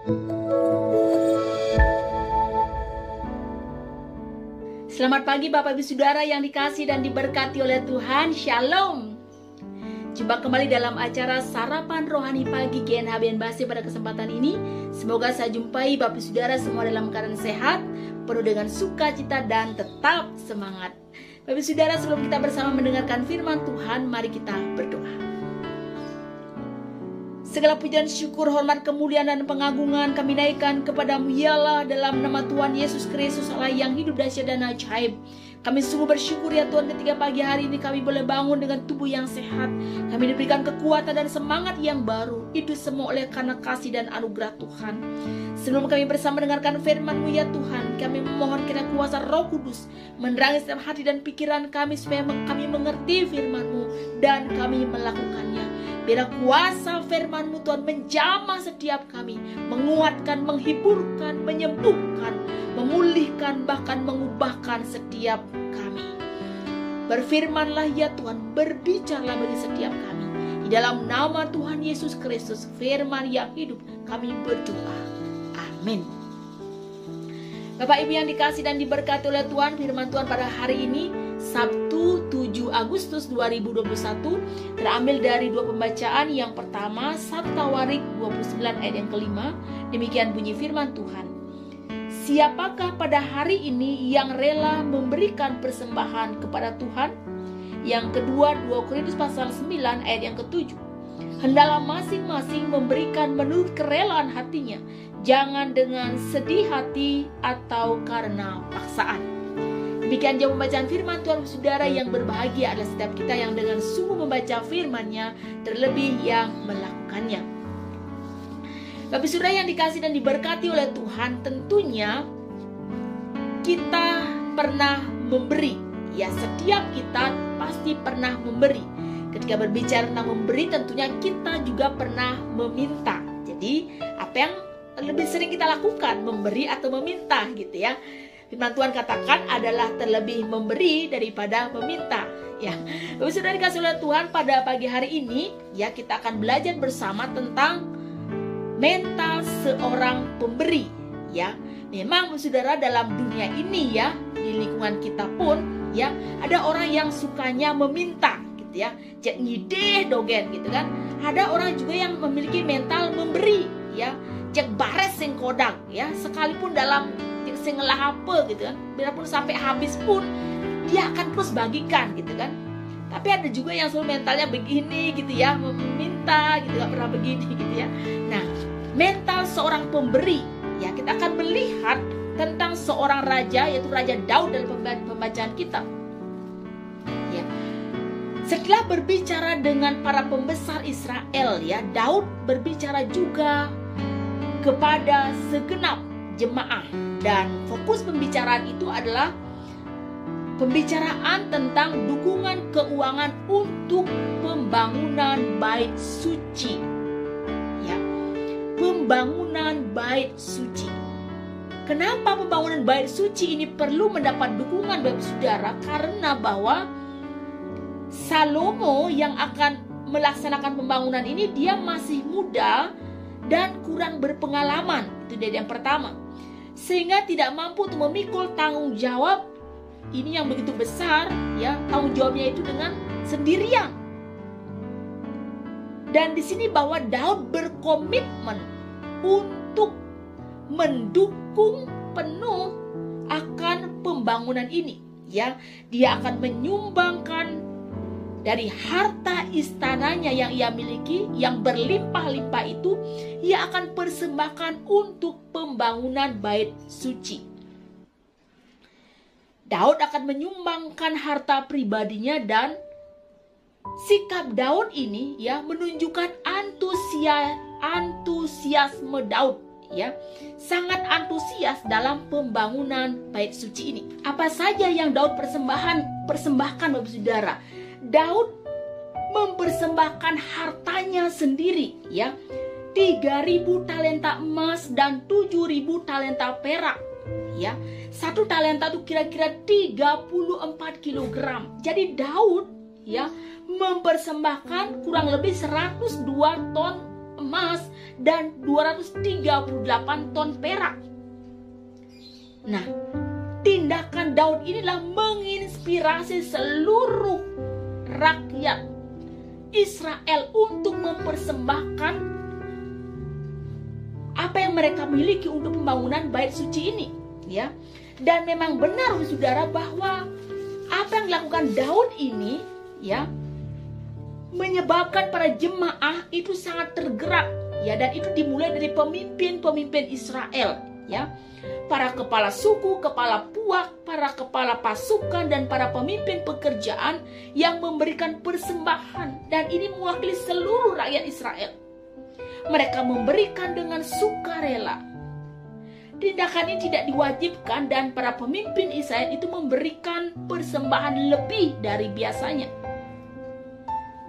Selamat pagi Bapak Ibu Saudara yang dikasihi dan diberkati oleh Tuhan. Shalom. Jumpa kembali dalam acara Sarapan Rohani Pagi GNHB Basi pada kesempatan ini. Semoga saya jumpai Bapak Ibu Saudara semua dalam keadaan sehat, penuh dengan sukacita dan tetap semangat. Bapak Ibu Saudara, sebelum kita bersama mendengarkan firman Tuhan, mari kita berdoa. Segala pujian, syukur, hormat, kemuliaan, dan pengagungan kami naikkan kepadamu ya Allah, dalam nama Tuhan Yesus Kristus Allah yang hidup, dahsyat dan ajaib. Kami sungguh bersyukur ya Tuhan, ketika pagi hari ini kami boleh bangun dengan tubuh yang sehat. Kami diberikan kekuatan dan semangat yang baru. Itu semua oleh karena kasih dan anugerah Tuhan. Sebelum kami bersama mendengarkan firman-Mu ya Tuhan, kami memohon kiranya kuasa Roh Kudus menerangi setiap hati dan pikiran kami, supaya kami mengerti firman-Mu dan kami melakukannya. Biar kuasa firman-Mu Tuhan menjamah setiap kami, menguatkan, menghiburkan, menyembuhkan, memulihkan, bahkan mengubahkan setiap kami. Berfirmanlah ya Tuhan, berbicaralah bagi setiap kami. Di dalam nama Tuhan Yesus Kristus, firman yang hidup, kami berdoa. Amin. Bapak Ibu yang dikasihi dan diberkati oleh Tuhan, firman Tuhan pada hari ini Sabtu 7 Agustus 2021 terambil dari dua pembacaan. Yang pertama 1 Tawarik 29 ayat yang kelima. Demikian bunyi firman Tuhan. Siapakah pada hari ini yang rela memberikan persembahan kepada Tuhan? Yang kedua 2 Korintus pasal 9 ayat yang ketujuh. Hendaklah masing-masing memberikan menurut kerelaan hatinya, jangan dengan sedih hati atau karena paksaan. Demikian jauh pembacaan firman Tuhan. Saudara yang berbahagia adalah setiap kita yang dengan sungguh membaca firman-Nya, terlebih yang melakukannya. Bapak Saudara yang dikasihi dan diberkati oleh Tuhan, tentunya kita pernah memberi. Ya, setiap kita pasti pernah memberi. Ketika berbicara tentang memberi, tentunya kita juga pernah meminta. Jadi, apa yang lebih sering kita lakukan, memberi atau meminta gitu ya. Firman Tuhan katakan adalah terlebih memberi daripada meminta. Ya, Bapak Saudara dikasihi oleh Tuhan, pada pagi hari ini ya kita akan belajar bersama tentang mental seorang pemberi. Ya, memang Saudara dalam dunia ini ya, di lingkungan kita pun ya ada orang yang sukanya meminta gitu ya. Cek ngideh dogen gitu kan. Ada orang juga yang memiliki mental memberi ya. Cek bares sing kodang ya, sekalipun dalam sing ngelah apa gitu kan, biarpun sampai habis pun dia akan terus bagikan gitu kan. Tapi ada juga yang selalu mentalnya begini gitu ya, meminta gitu, gak pernah begini gitu ya. Nah, mental seorang pemberi ya, kita akan melihat tentang seorang raja, yaitu Raja Daud dalam pembacaan kita ya. Setelah berbicara dengan para pembesar Israel ya, Daud berbicara juga kepada segenap jemaah, dan fokus pembicaraan itu adalah pembicaraan tentang dukungan keuangan untuk pembangunan bait suci ya, pembangunan bait suci. Kenapa pembangunan bait suci ini perlu mendapat dukungan Bapak Saudara? Karena bahwa Salomo yang akan melaksanakan pembangunan ini, dia masih muda dan kurang berpengalaman. Itu dari yang pertama, sehingga tidak mampu untuk memikul tanggung jawab ini yang begitu besar ya, tanggung jawabnya itu dengan sendirian. Dan di sini bahwa Daud berkomitmen untuk mendukung penuh akan pembangunan ini ya. Dia akan menyumbangkan dari harta istananya yang ia miliki, yang berlimpah-limpah itu, ia akan persembahkan untuk pembangunan bait suci. Daud akan menyumbangkan harta pribadinya, dan sikap Daud ini ya menunjukkan antusiasme Daud ya, sangat antusias dalam pembangunan bait suci ini. Apa saja yang Daud persembahkan Bapak Saudara? Daud mempersembahkan hartanya sendiri ya, 3.000 talenta emas dan 7.000 talenta perak ya. Satu talenta itu kira-kira 34 kg. Jadi Daud ya mempersembahkan kurang lebih 102 ton emas dan 238 ton perak. Nah, tindakan Daud inilah menginspirasi seluruh rakyat Israel untuk mempersembahkan apa yang mereka miliki untuk pembangunan bait suci ini, ya. Dan memang benar, saudara, bahwa apa yang dilakukan Daud ini, ya, menyebabkan para jemaah itu sangat tergerak, ya, dan itu dimulai dari pemimpin-pemimpin Israel, ya. Para kepala suku, kepala puak, para kepala pasukan, dan para pemimpin pekerjaan yang memberikan persembahan. Dan ini mewakili seluruh rakyat Israel. Mereka memberikan dengan sukarela. Tindakan ini tidak diwajibkan, dan para pemimpin Israel itu memberikan persembahan lebih dari biasanya.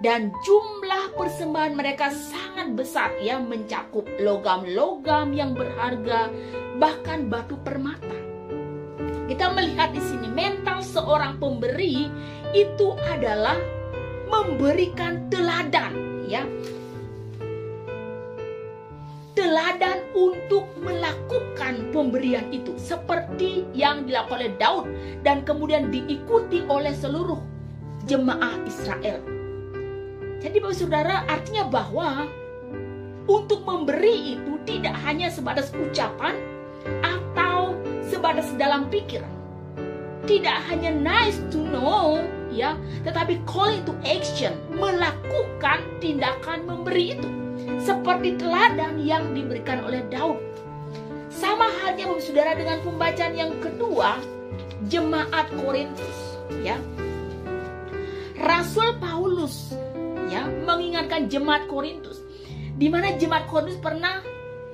Dan jumlah persembahan mereka sangat besar, ya, mencakup logam-logam yang berharga, bahkan batu permata. Kita melihat di sini mental seorang pemberi itu adalah memberikan teladan, ya. Teladan untuk melakukan pemberian itu seperti yang dilakukan oleh Daud dan kemudian diikuti oleh seluruh jemaah Israel. Jadi Bapak Saudara, artinya bahwa untuk memberi itu tidak hanya sebatas ucapan atau sebatas dalam pikiran. Tidak hanya nice to know, ya, tetapi calling to action, melakukan tindakan memberi itu. Seperti teladan yang diberikan oleh Daud. Sama halnya Bapak Saudara dengan pembacaan yang kedua, jemaat Korintus, ya. Rasul Paulus, ya, mengingatkan jemaat Korintus, di mana jemaat Korintus pernah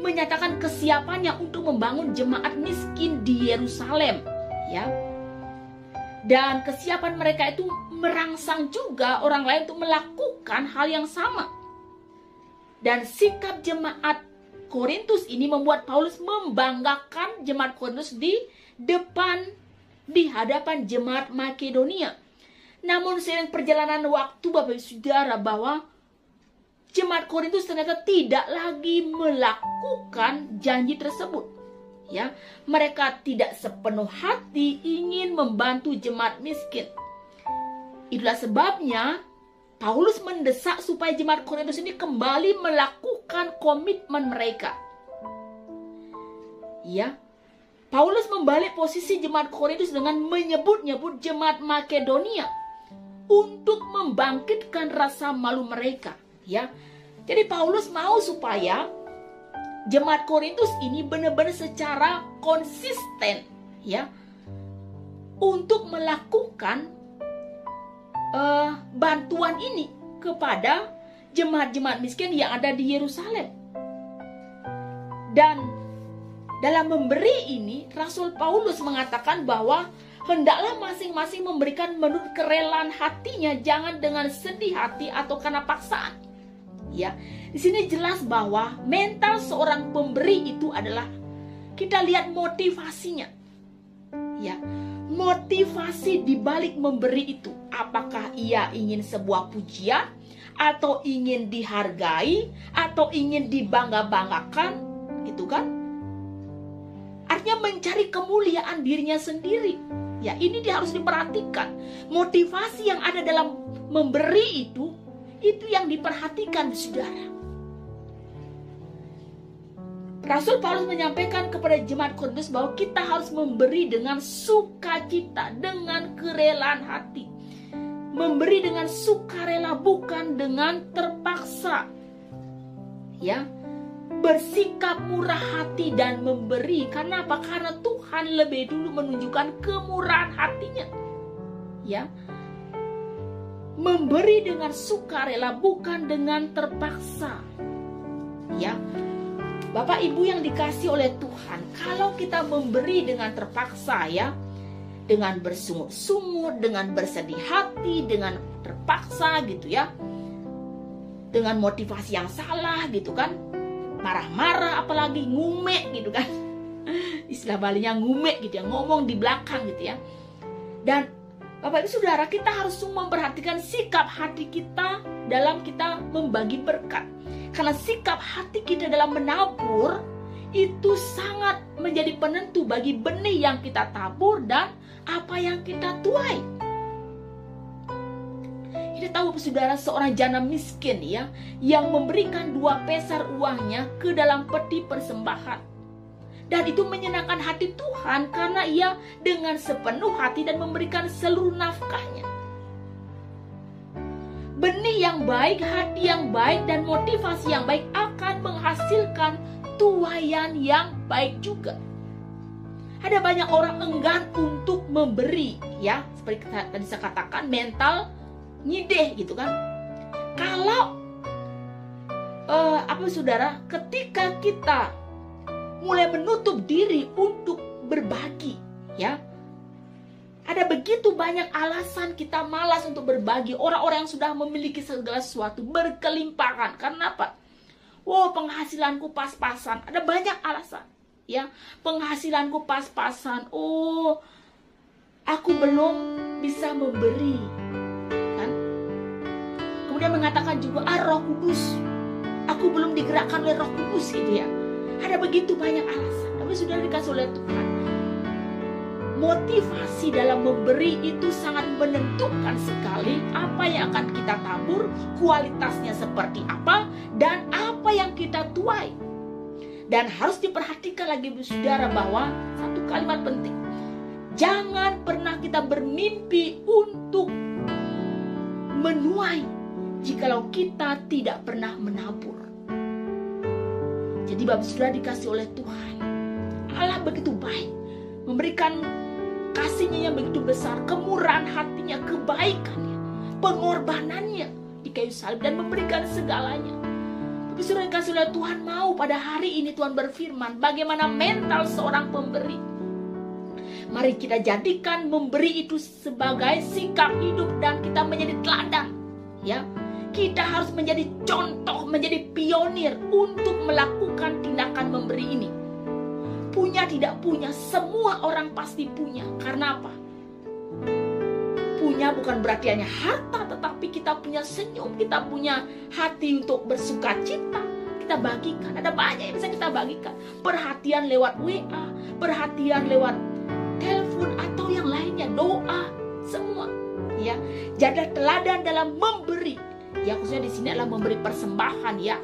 menyatakan kesiapannya untuk membangun jemaat miskin di Yerusalem, ya. Dan kesiapan mereka itu merangsang juga orang lain untuk melakukan hal yang sama. Dan sikap jemaat Korintus ini membuat Paulus membanggakan jemaat Korintus di hadapan jemaat Makedonia. Namun seiring perjalanan waktu Bapak Saudara, bahwa jemaat Korintus ternyata tidak lagi melakukan janji tersebut, ya. Mereka tidak sepenuh hati ingin membantu jemaat miskin. Itulah sebabnya Paulus mendesak supaya jemaat Korintus ini kembali melakukan komitmen mereka, ya. Paulus membalik posisi jemaat Korintus dengan menyebut-nyebut jemaat Makedonia untuk membangkitkan rasa malu mereka, ya. Jadi Paulus mau supaya jemaat Korintus ini benar-benar secara konsisten, ya, untuk melakukan bantuan ini kepada jemaat-jemaat miskin yang ada di Yerusalem. Dan dalam memberi ini, Rasul Paulus mengatakan bahwa hendaklah masing-masing memberikan menurut kerelaan hatinya, jangan dengan sedih hati atau karena paksaan. Ya, di sini jelas bahwa mental seorang pemberi itu adalah, kita lihat motivasinya. Ya, motivasi di balik memberi itu, apakah ia ingin sebuah pujian, atau ingin dihargai, atau ingin dibangga-banggakan, gitu kan? Artinya mencari kemuliaan dirinya sendiri. Ya, ini dia harus diperhatikan. Motivasi yang ada dalam memberi itu yang diperhatikan, saudara. Rasul Paulus menyampaikan kepada jemaat Korintus bahwa kita harus memberi dengan sukacita, dengan kerelaan hati. Memberi dengan sukarela, bukan dengan terpaksa. Ya, bersikap murah hati dan memberi. Karena apa? Karena Tuhan lebih dulu menunjukkan kemurahan hatinya. Ya, memberi dengan sukarela, bukan dengan terpaksa. Ya, Bapak Ibu yang dikasih oleh Tuhan, kalau kita memberi dengan terpaksa, ya, dengan bersungut-sungut, dengan bersedih hati, dengan terpaksa gitu, ya, dengan motivasi yang salah gitu kan, marah-marah, apalagi ngumek gitu kan, istilah Balinya ngumek gitu ya, ngomong di belakang gitu ya. Dan Bapak Ibu Saudara, kita harus memperhatikan sikap hati kita dalam kita membagi berkat. Karena sikap hati kita dalam menabur itu sangat menjadi penentu bagi benih yang kita tabur dan apa yang kita tuai. Kita tahu saudara, seorang janda miskin ya, yang memberikan 2 peser uangnya ke dalam peti persembahan. Dan itu menyenangkan hati Tuhan karena ia dengan sepenuh hati dan memberikan seluruh nafkahnya. Benih yang baik, hati yang baik, dan motivasi yang baik akan menghasilkan tuaian yang baik juga. Ada banyak orang enggan untuk memberi, ya, seperti tadi saya katakan, mental nyideh gitu kan. Kalau saudara, ketika kita mulai menutup diri untuk berbagi, ya, ada begitu banyak alasan kita malas untuk berbagi. Orang-orang yang sudah memiliki segala sesuatu berkelimpahan. Karena apa? Oh, penghasilanku pas-pasan. Ada banyak alasan, ya. Penghasilanku pas-pasan. Oh, aku belum bisa memberi, kan? Kemudian mengatakan juga, Roh Kudus, aku belum digerakkan oleh Roh Kudus, gitu ya. Ada begitu banyak alasan. Tapi sudah dikasih oleh Tuhan. Motivasi dalam memberi itu sangat menentukan sekali apa yang akan kita tabur, kualitasnya seperti apa, dan apa yang kita tuai. Dan harus diperhatikan lagi saudara bahwa satu kalimat penting. Jangan pernah kita bermimpi untuk menuai jikalau kita tidak pernah menabur. Jadi Bapak Saudara dikasih oleh Tuhan, Allah begitu baik, memberikan kasihnya yang begitu besar, kemurahan hatinya, kebaikannya, pengorbanannya di kayu salib, dan memberikan segalanya. Tapi sudah dikasih oleh Tuhan, mau pada hari ini Tuhan berfirman bagaimana mental seorang pemberi. Mari kita jadikan memberi itu sebagai sikap hidup dan kita menjadi teladan, ya. Kita harus menjadi contoh, menjadi pionir untuk melakukan tindakan memberi ini. Punya tidak punya, semua orang pasti punya. Karena apa? Punya bukan berarti hanya harta, tetapi kita punya senyum, kita punya hati untuk bersuka cita. Kita bagikan, ada banyak yang bisa kita bagikan. Perhatian lewat WA, perhatian lewat telepon atau yang lainnya, doa, semua. Ya, jadi teladan dalam memberi. Ya, khususnya di sini adalah memberi persembahan, ya.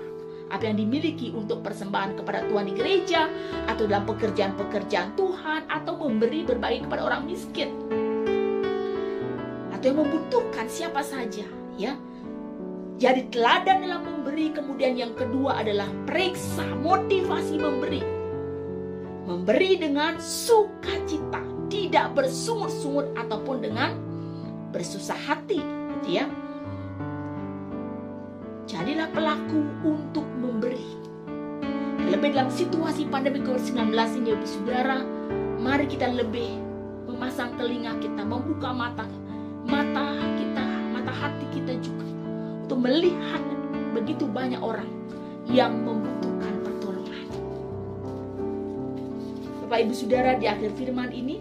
Apa yang dimiliki untuk persembahan kepada Tuhan di gereja, atau dalam pekerjaan-pekerjaan Tuhan, atau memberi berbagi kepada orang miskin, atau yang membutuhkan siapa saja, ya. Jadi teladan dalam memberi. Kemudian yang kedua adalah periksa motivasi memberi. Memberi dengan sukacita, tidak bersungut-sungut ataupun dengan bersusah hati, gitu ya. Jadilah pelaku untuk memberi. Lebih dalam situasi pandemi COVID-19 ini, saudara, mari kita lebih memasang telinga kita, membuka mata kita, mata hati kita juga, untuk melihat begitu banyak orang yang membutuhkan pertolongan. Bapak Ibu Saudara, di akhir firman ini,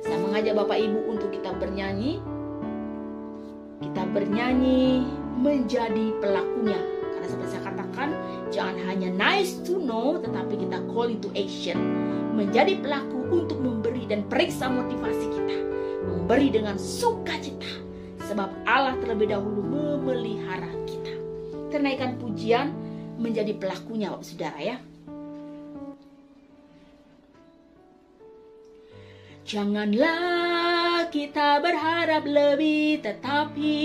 saya mengajak Bapak Ibu untuk kita bernyanyi. Kita bernyanyi menjadi pelakunya. Karena seperti saya katakan, jangan hanya nice to know, tetapi kita call into action. Menjadi pelaku untuk memberi dan periksa motivasi kita. Memberi dengan sukacita, sebab Allah terlebih dahulu memelihara kita. Kenaikan pujian menjadi pelakunya, Bapak Saudara, ya. Janganlah kita berharap lebih, tetapi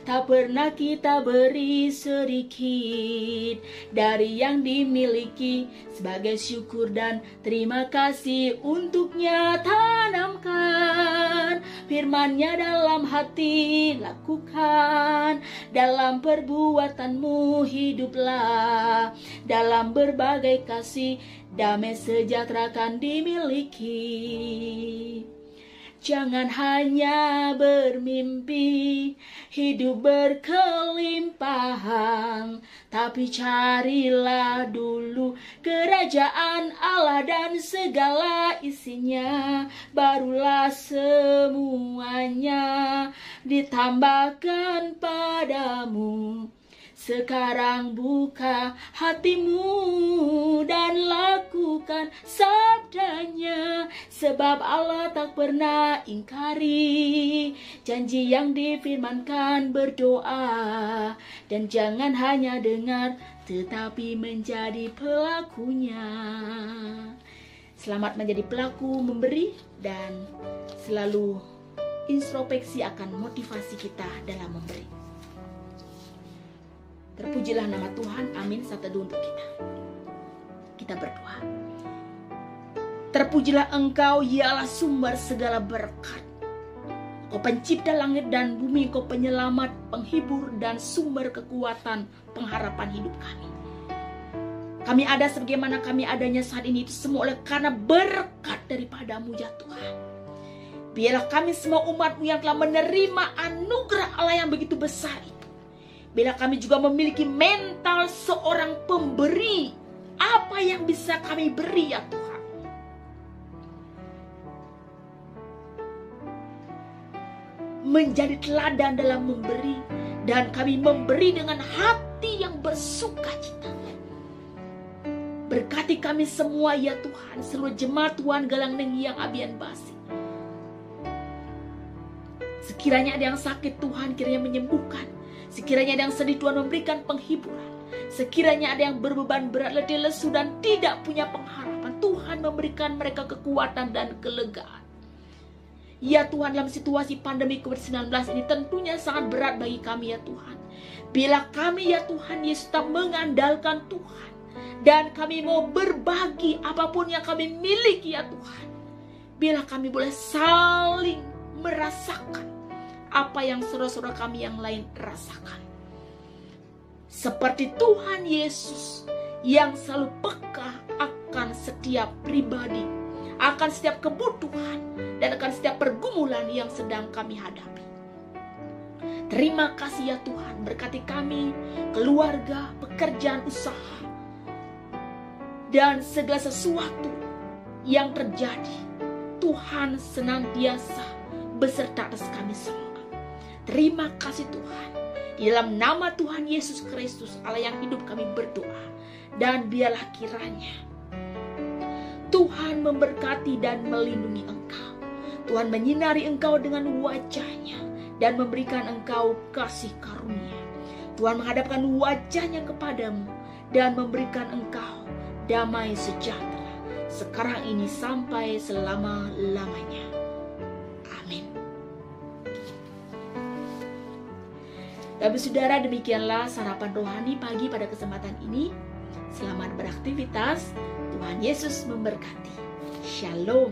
tak pernah kita beri sedikit dari yang dimiliki. Sebagai syukur dan terima kasih untuknya, tanamkan firman-Nya dalam hati, lakukan dalam perbuatanmu, hiduplah dalam berbagai kasih, damai sejahtera akan dimiliki. Jangan hanya bermimpi hidup berkelimpahan, tapi carilah dulu kerajaan Allah dan segala isinya, barulah semuanya ditambahkan padamu. Sekarang buka hatimu dan lakukan sabdanya, sebab Allah tak pernah ingkari janji yang difirmankan. Berdoa dan jangan hanya dengar, tetapi menjadi pelakunya. Selamat menjadi pelaku memberi dan selalu introspeksi akan motivasi kita dalam memberi. Terpujilah nama Tuhan. Amin. Satu teduh untuk kita. Kita berdoa. Terpujilah Engkau, ya Allah, sumber segala berkat. Engkau pencipta langit dan bumi, Engkau penyelamat, penghibur, dan sumber kekuatan pengharapan hidup kami. Kami ada sebagaimana kami adanya saat ini, itu semua oleh karena berkat daripada-Mu ya Tuhan. Biarlah kami semua umat-Mu yang telah menerima anugerah Allah yang begitu besar itu, bila kami juga memiliki mental seorang pemberi, apa yang bisa kami beri ya Tuhan? Menjadi teladan dalam memberi, dan kami memberi dengan hati yang bersukacita. Berkati kami semua ya Tuhan, seluruh jemaat Tuhan Galang Neng yang Abian Basi. Sekiranya ada yang sakit, Tuhan kiranya menyembuhkan. Sekiranya ada yang sedih, Tuhan memberikan penghiburan. Sekiranya ada yang berbeban berat, letih, lesu, dan tidak punya pengharapan, Tuhan memberikan mereka kekuatan dan kelegaan. Ya Tuhan, dalam situasi pandemi COVID-19 ini tentunya sangat berat bagi kami ya Tuhan. Bila kami ya Tuhan Yesus tak mengandalkan Tuhan, dan kami mau berbagi apapun yang kami miliki ya Tuhan. Bila kami boleh saling merasakan apa yang saudara-saudara kami yang lain rasakan. Seperti Tuhan Yesus yang selalu peka akan setiap pribadi, akan setiap kebutuhan, dan akan setiap pergumulan yang sedang kami hadapi. Terima kasih ya Tuhan, berkati kami, keluarga, pekerjaan, usaha, dan segala sesuatu yang terjadi. Tuhan senantiasa beserta atas kami semua. Terima kasih Tuhan. Di dalam nama Tuhan Yesus Kristus, Allah yang hidup, kami berdoa. Dan biarlah kiranya Tuhan memberkati dan melindungi engkau. Tuhan menyinari engkau dengan wajahnya dan memberikan engkau kasih karunia. Tuhan menghadapkan wajahnya kepadamu dan memberikan engkau damai sejahtera sekarang ini sampai selama-lamanya. Amin. Bapak saudara, demikianlah sarapan rohani pagi pada kesempatan ini. Selamat beraktivitas. Tuhan Yesus memberkati. Shalom.